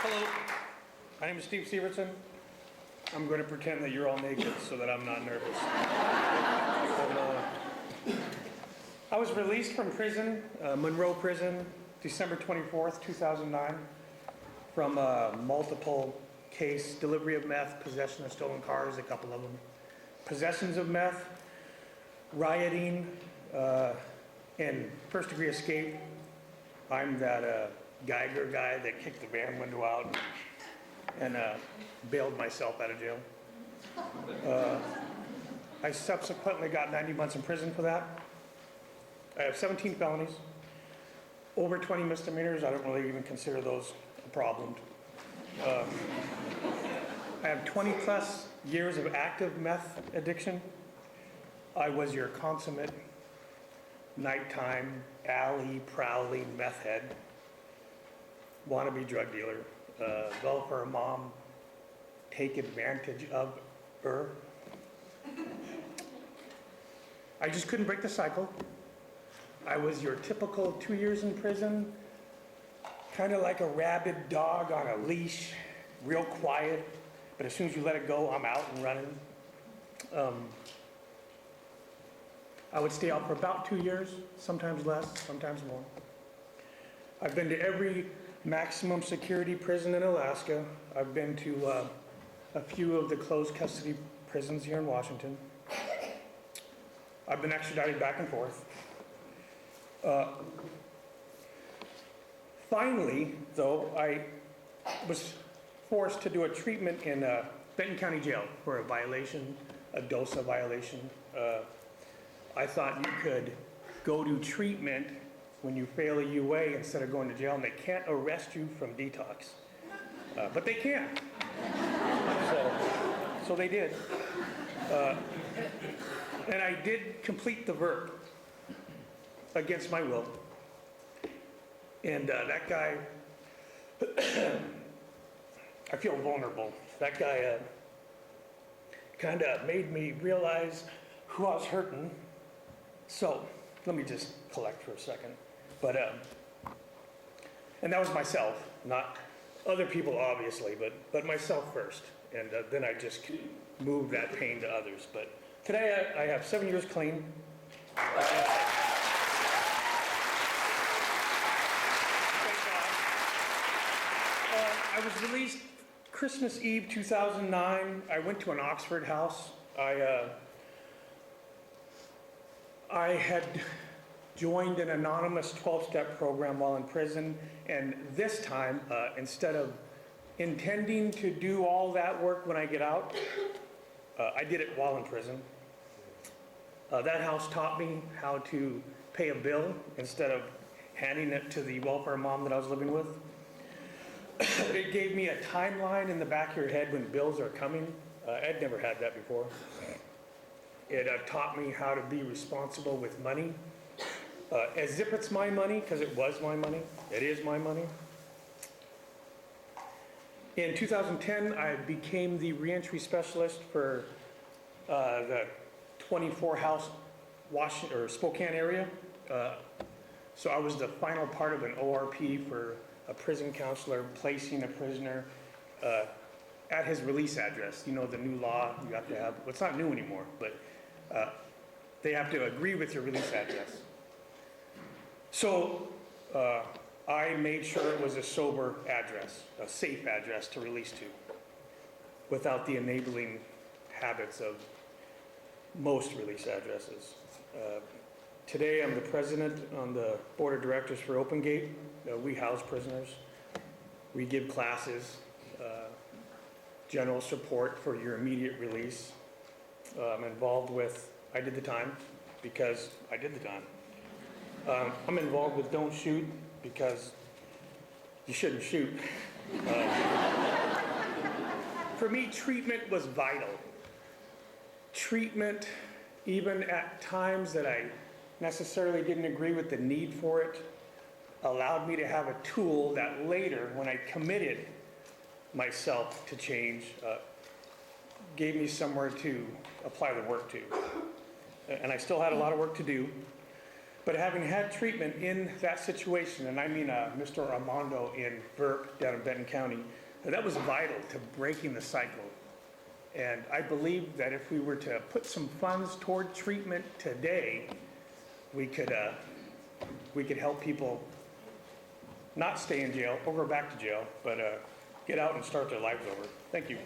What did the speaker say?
Hello, my name is Steve Sivertson. I'm going to pretend that you're all naked so that I'm not nervous. I was released from prison, Monroe Prison, December 24th, 2009, from a multiple case, delivery of meth, possession of stolen cars, a couple of them, possessions of meth, rioting, and first degree escape. I'm that Geiger guy that kicked the van window out and bailed myself out of jail. I subsequently got 90 months in prison for that. I have 17 felonies, over 20 misdemeanors. I don't really even consider those a problem. I have 20 plus years of active meth addiction. I was your consummate nighttime, alley, prowling meth head, wannabe drug dealer, welfare mom, take advantage of her. I just couldn't break the cycle. I was your typical 2 years in prison, kind of like a rabid dog on a leash, real quiet, but as soon as you let it go, I'm out and running. I would stay out for about 2 years, sometimes less, sometimes more. I've been to every maximum security prison in Alaska. I've been to a few of the closed custody prisons here in Washington. I've been extradited back and forth. Finally, though, I was forced to do a treatment in Benton County Jail for a violation, a DOSA violation. I thought you could go to treatment when you fail a UA instead of going to jail, and they can't arrest you from detox. But they can. So they did. And I did complete the verb against my will. And that guy, I feel vulnerable. That guy kind of made me realize who I was hurting. So let me just collect for a second. But, and that was myself, not other people obviously, but myself first. And then I just moved that pain to others. But today I have 7 years clean. I was released Christmas Eve 2009. I went to an Oxford house. I had joined an anonymous 12-step program while in prison, and this time, instead of intending to do all that work when I get out, I did it while in prison. That house taught me how to pay a bill instead of handing it to the welfare mom that I was living with. It gave me a timeline in the back of your head when bills are coming. I'd never had that before. It taught me how to be responsible with money, as if it's my money, because it was my money. It is my money. In 2010, I became the reentry specialist for the 24-house Spokane area. So I was the final part of an ORP for a prison counselor placing a prisoner at his release address. You know, the new law, you have to have, well, it's not new anymore, but they have to agree with your release address. So I made sure it was a sober address, a safe address to release to, without the enabling habits of most release addresses. Today I'm the president on the board of directors for Open Gate. We house prisoners. We give classes, general support for your immediate release. I'm involved with, I did the time because I did the time. I'm involved with Don't Shoot because you shouldn't shoot. For me, treatment was vital. Treatment, even at times that I necessarily didn't agree with the need for it, allowed me to have a tool that later, when I committed myself to change, gave me somewhere to apply the work to. And I still had a lot of work to do. But having had treatment in that situation, and I mean Mr. Armando in Verp down in Benton County, that was vital to breaking the cycle. And I believe that if we were to put some funds toward treatment today, we could help people not stay in jail or go back to jail, but get out and start their lives over. Thank you.